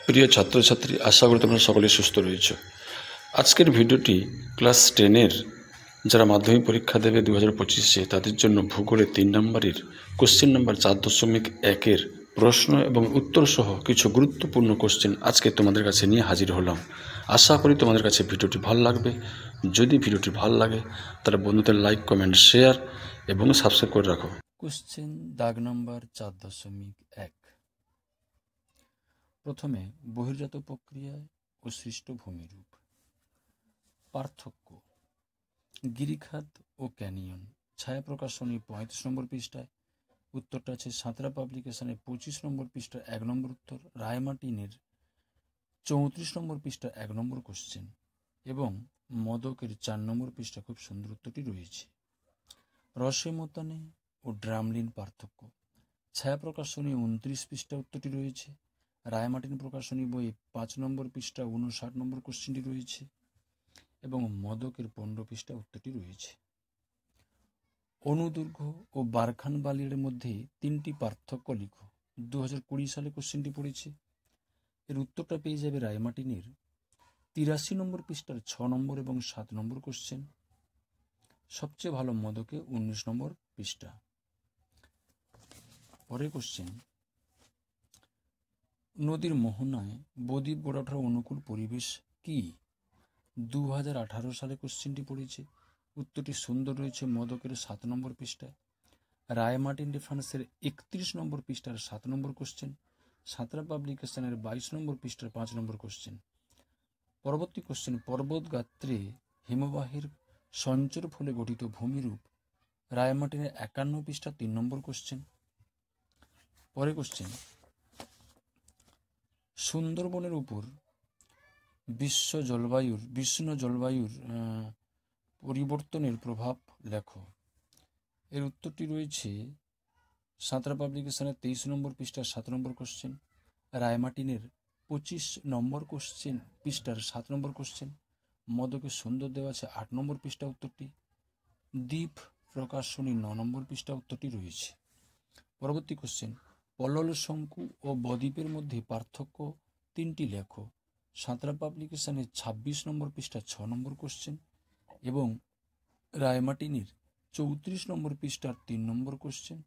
প্রিয় ছাত্রছাত্রী, আশা করি তোমরা সকলেই সুস্থ রয়েছ। আজকের ভিডিওটি ক্লাস 10-এর যারা মাধ্যমিক পরীক্ষা দেবে 2025-এ তাদের জন্য ভূগোলে 3 নম্বরের কোশ্চেন নাম্বার 4.1-এর প্রশ্ন এবং উত্তর সহ কিছু গুরুত্বপূর্ণ কোশ্চেন আজকে তোমাদের কাছে নিয়ে হাজির হলাম। আশা করি তোমাদের কাছে ভিডিওটি ভালো লাগবে। যদি ভিডিওটি ভালো লাগে তাহলে বন্ধুদের লাইক, কমেন্ট, শেয়ার এবং সাবস্ক্রাইব করে রাখো। কোশ্চেন দাগ নম্বর 4.1। প্রথমে বহির্জাত প্রক্রিয়া ও সৃষ্ট ভূমিরূপ। পার্থক্য: গিরিখাত ও ক্যানিয়ন। ছায়া প্রকাশনী 35 নম্বর পৃষ্ঠায় উত্তরটা আছে। সাঁতরা পাবলিকেশনে 25 নম্বর পৃষ্ঠা 1 নম্বর উত্তর। রায়মার্টিনের 34 নম্বর পৃষ্ঠা 1 নম্বর কোশ্চেন এবং মদকের 4 নম্বর পৃষ্ঠা খুব সুন্দর উত্তরটি রয়েছে। রসেমতানে ও ড্রামলিন পার্থক্য। ছায়া প্রকাশনী 29 পৃষ্ঠা উত্তরটি রয়েছে। রায়মার্টিন প্রকাশনী বই 5 নম্বর পৃষ্ঠা 59 নম্বর কোশ্চেনটি রয়েছে এবং মদকের 15 পৃষ্ঠা উত্তরটি রয়েছে। অনুদৈর্ঘ্য ও বারখান বালির মধ্যে 3টি পার্থক্য লিখো। 2020 সালে কোশ্চেনটি পড়েছে। এর উত্তরটা পেয়ে যাবে রায়মার্টিনের 83 নম্বর পৃষ্ঠার 6 নম্বর এবং 7 নম্বর কোশ্চেন। সবচেয়ে ভালো মদকে 19 নম্বর পৃষ্ঠা। পরের কোশ্চেন: নদীর মোহনায় বদ্বীপ গড়ে ওঠার অনুকূল পরিবেশ কি? 2018 সালে কোশ্চেনটি পড়েছে। উত্তরটি সুন্দর রয়েছে মদকের 7 নম্বর পৃষ্ঠায়। রায়মার্টিন রেফারেন্সের 31 নম্বর পৃষ্ঠার 7 নম্বর কোশ্চেন। সাঁতরা পাবলিকেশনের 22 নম্বর পৃষ্ঠার 5 নম্বর কোশ্চেন। পরবর্তী কোশ্চেন: পর্বত গাত্রে হিমবাহের সঞ্চর ফলে গঠিত ভূমিরূপ। রায়মার্টিনের 51 পৃষ্ঠা 3 নম্বর কোশ্চেন। পরে কোশ্চেন: সুন্দরবনের উপর বিশ্ব জলবায়ুর পরিবর্তনের প্রভাব লেখো। এর উত্তরটি রয়েছে সাঁতরা পাবলিকেশনের 23 নম্বর পৃষ্ঠার 7 নম্বর কোশ্চেন। রায়মার্টিনের 25 নম্বর কোশ্চেন পৃষ্ঠার 7 নম্বর কোশ্চেন। মদকে সুন্দর দেওয়া আছে 8 নম্বর পৃষ্ঠা উত্তরটি। দ্বীপ প্রকাশনী 9 নম্বর পৃষ্ঠা উত্তরটি রয়েছে। পরবর্তী কোশ্চেন: পলল শঙ্কু ও বদ্বীপের মধ্যে পার্থক্য 3টি লেখো। সাঁতরা পাবলিকেশনে 26 নম্বর পৃষ্ঠা 6 নম্বর কোশ্চেন এবং রায়মার্টিনের 34 নম্বর পৃষ্ঠার 3 নম্বর কোশ্চেন।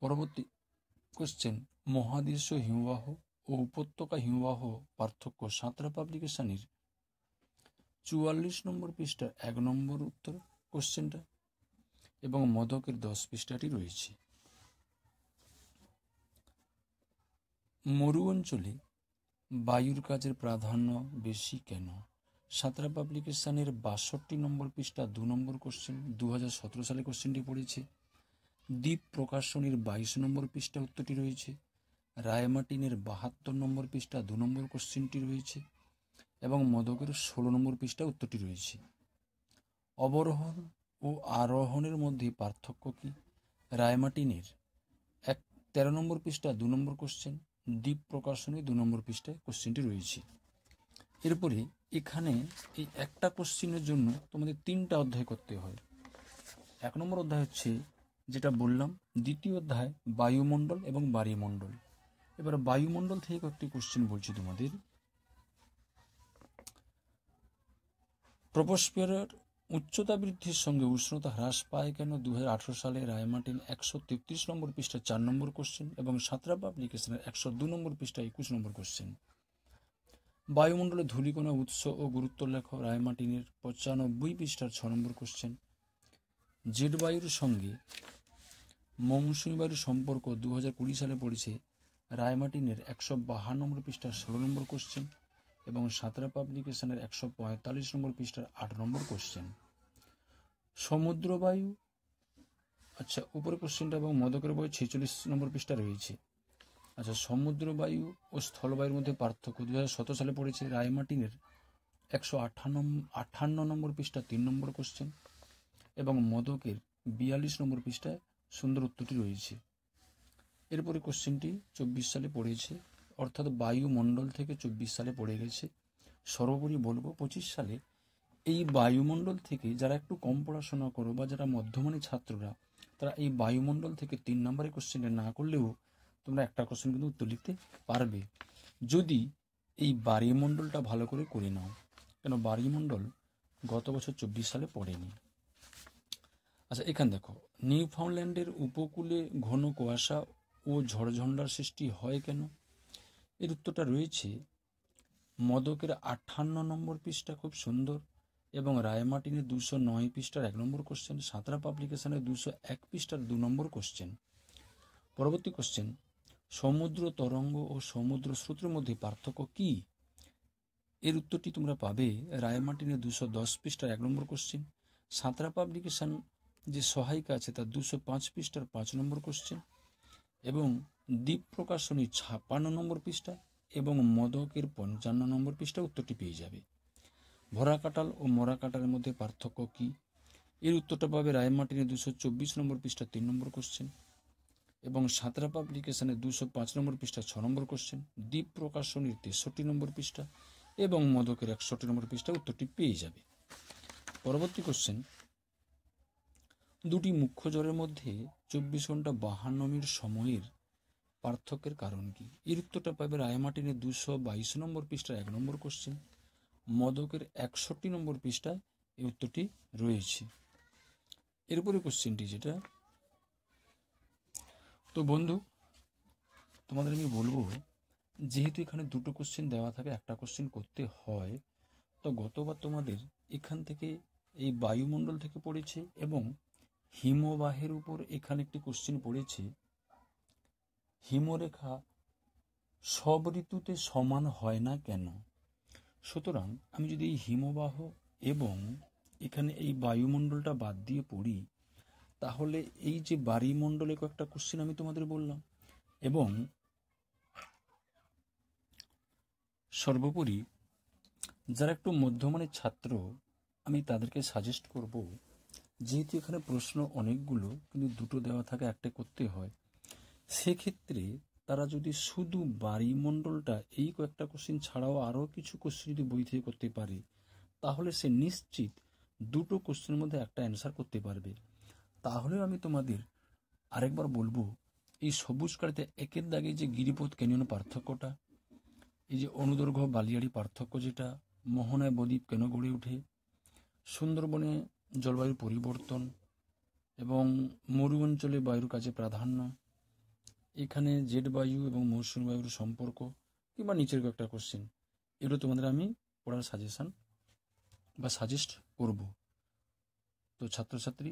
পরবর্তী কোশ্চেন: মহাদেশীয় হিমবাহ ও উপত্যকা হিমবাহ পার্থক্য। সাঁতরা পাবলিকেশনের 44 নম্বর পৃষ্ঠার 1 নম্বর উত্তর কোশ্চেনটা এবং মদকের 10 পৃষ্ঠাটি রয়েছে। মরু অঞ্চলে বায়ুর কাজের প্রাধান্য বেশি কেন? সাঁতরা পাবলিকেশনের 62 নম্বর পৃষ্ঠা 2 নম্বর কোশ্চেন। 2017 সালে কোশ্চেনটি পড়েছে। দ্বীপ প্রকাশনীর 22 নম্বর পৃষ্ঠা উত্তরটি রয়েছে। রায়মার্টিনের 72 নম্বর পৃষ্ঠা 2 নম্বর কোশ্চেনটি রয়েছে এবং মদকের 16 নম্বর পৃষ্ঠা উত্তরটি রয়েছে। অবরোহণ ও আরোহণের মধ্যে পার্থক্য কি? রায়মার্টিনের 13 নম্বর পৃষ্ঠা 2 নম্বর কোশ্চেন। দ্বীপ প্রকাশনী 2 নম্বর পৃষ্ঠায় কোশ্চেনটি রয়েছে। এরপরে এখানে এই একটা কোশ্চেনের জন্য তোমাদের 3টা অধ্যায় করতে হয়। 1 নম্বর অধ্যায় হচ্ছে যেটা বললাম, দ্বিতীয় অধ্যায় বায়ুমণ্ডল এবং বায়ুমণ্ডল। এবার বায়ুমণ্ডল থেকে একটি কোশ্চেন বলছি তোমাদের। ট্রপোস্ফিয়ারের উচ্চতা বৃদ্ধির সঙ্গে উষ্ণতা হ্রাস পায় কেন? 2018 সালে রায়মার্টিন 133 নম্বর পৃষ্ঠা 4 নম্বর কোশ্চেন এবং সাঁতরা পাবলিকেশনের 102 নম্বর পৃষ্ঠা 21 নম্বর কোশ্চেন। বায়ুমণ্ডলে ধূলিকণা উৎস ও গুরুত্ব লেখো। রায়মার্টিনের 95 পৃষ্ঠার 6 নম্বর কোশ্চেন। জেট বায়ুর সঙ্গে মৌসুমী বায়ুর সম্পর্ক 2020 সালে পড়েছে। রায়মার্টিনের 152 নম্বর পৃষ্ঠার 16 নম্বর কোশ্চেন এবং সাঁতরা পাবলিকেশনের 145 নম্বর পৃষ্ঠার 8 নম্বর কোশ্চেন। সমুদ্রবায়ু, আচ্ছা উপরের কোশ্চেনটা এবং মদকের বই 46 নম্বর পৃষ্ঠা রয়েছে। আচ্ছা, সমুদ্রবায়ু ও স্থলবায়ুর মধ্যে পার্থক্য 2017 সালে পড়েছে। রায়মার্টিনের 158 নম্বর পৃষ্ঠা 3 নম্বর কোশ্চেন এবং মদকের 42 নম্বর পৃষ্ঠায় সুন্দর উত্তরটি রয়েছে। এরপরে কোশ্চেনটি 24 সালে পড়েছে, অর্থাৎ বায়ুমণ্ডল থেকে 24 সালে পড়ে গেছে। সর্বোপরি বলবো 25 সালে এই বায়ুমণ্ডল থেকে যারা একটু কম পড়াশোনা করো বা যারা মধ্যমানের ছাত্ররা, তারা এই বায়ুমণ্ডল থেকে 3 নম্বরের কোশ্চেনটা না করলেও তোমরা একটা কোশ্চেন কিন্তু উত্তর লিখতে পারবে। যদি এই বায়ুমণ্ডলটা ভালো করে করে নাও, কেন বায়ুমণ্ডল গত বছর 24 সালে পড়েনি। আচ্ছা, এখানে দেখো, নিউফাউন্ডল্যান্ডের উপকূলে ঘন কুয়াশা ও ঝড়ঝণ্ডার সৃষ্টি হয় কেন? এর উত্তরটা রয়েছে মদকের 58 নম্বর পৃষ্ঠা, খুব সুন্দর, এবং রায়মার্টিনের 209 পৃষ্ঠার 1 নম্বর কোশ্চেন, সাঁতরা পাবলিকেশনের 201 পৃষ্ঠার 2 নম্বর কোশ্চেন। পরবর্তী কোশ্চেন, সমুদ্র তরঙ্গ ও সমুদ্র স্রোতের মধ্যে পার্থক্য কি? এর উত্তরটি তোমরা পাবে রায়মার্টিনের 210 পৃষ্ঠার 1 নম্বর কোশ্চেন, সাঁতরা পাবলিকেশন যে সহায়িকা আছে তার 205 পৃষ্ঠার 5 নম্বর কোশ্চেন, এবং দ্বীপ প্রকাশনী 56 নম্বর পৃষ্ঠা এবং মদকের 55 নম্বর পৃষ্ঠা উত্তরটি পেয়ে যাবে। ভরা কাঁঠাল ও মরা কাঁঠালের মধ্যে পার্থক্য কি? এর উত্তরটা পাবে রায়মার্টিনের 224 নম্বর পৃষ্ঠা 3 নম্বর কোশ্চেন, এবং সাঁতরা পাবলিকেশনের 205 নম্বর পৃষ্ঠা 6 নম্বর কোশ্চেন, দ্বীপ প্রকাশনীর 63 নম্বর পৃষ্ঠা এবং মদকের 61 নম্বর পৃষ্ঠা উত্তরটি পেয়ে যাবে। পরবর্তী কোশ্চেন, দুটি মুখ্য জ্বরের মধ্যে 24 ঘন্টা 52 মিনিট সময়ের পার্থক্যের কারণ কি? এর উত্তরটা পাবে রায়মার্টিনের 222 নম্বর পৃষ্ঠার 1 নম্বর কোশ্চেন, মদকের 61 নম্বর পৃষ্ঠায় এই উত্তরটি রয়েছে। এরপরে কোশ্চেনটি যেটা, তো বন্ধু তোমাদের আমি বলবো, যেহেতু এখানে দুটো কোশ্চেন দেওয়া থাকে, একটা কোশ্চেন করতে হয়, তো গতবার তোমাদের এখান থেকে এই বায়ুমণ্ডল থেকে পড়েছে এবং হিমবাহের উপর এখানে একটি কোশ্চেন পড়েছে, হিমরেখা সব ঋতুতে সমান হয় না কেন? সুতরাং আমি যদি এই হিমবাহ এবং এখানে এই বায়ুমণ্ডলটা বাদ দিয়ে পড়ি, তাহলে এই যে বায়ুমণ্ডলে কয়েকটা কোশ্চেন আমি তোমাদের বললাম, এবং সর্বোপরি যারা একটু মধ্যমানের ছাত্র, আমি তাদেরকে সাজেস্ট করব, যেহেতু এখানে প্রশ্ন অনেকগুলো কিন্তু দুটো দেওয়া থাকে, একটা করতে হয়, সেক্ষেত্রে তারা যদি শুধু বায়ুমণ্ডলটা এই কয়েকটা কোশ্চেন ছাড়াও আরও কিছু কোশ্চেন যদি বই থেকে করতে পারে, তাহলে সে নিশ্চিত দুটো কোশ্চেনের মধ্যে একটা অ্যান্সার করতে পারবে। তাহলেও আমি তোমাদের আরেকবার বলবো, এই সবুজ কালিতে একের দাগে যে গিরিপথ ক্যানিয়ন পার্থক্যটা, এই যে অনুদৈর্ঘ্য বালিয়াড়ি পার্থক্য, যেটা মোহনায় বদ্বীপ কেন গড়ে ওঠে, সুন্দরবনে জলবায়ুর পরিবর্তন এবং মরু অঞ্চলে বায়ুর কাজে প্রাধান্য, এখানে জেট বায়ু এবং মৌসুমী বায়ুর সম্পর্ক, কিংবা নিচের কয়েকটা কোশ্চেন, এগুলো তোমাদের আমি পড়ার সাজেস্ট করব। তো ছাত্রছাত্রী,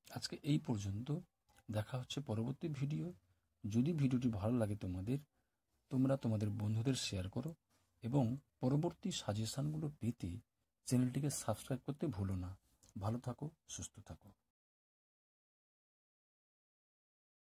আজকে এই পর্যন্ত, দেখা হচ্ছে পরবর্তী ভিডিও। যদি ভিডিওটি ভালো লাগে তোমরা তোমাদের বন্ধুদের শেয়ার করো, এবং পরবর্তী সাজেশনগুলো পেতে চ্যানেলটিকে সাবস্ক্রাইব করতে ভুলো না। ভালো থাকো, সুস্থ থাকো।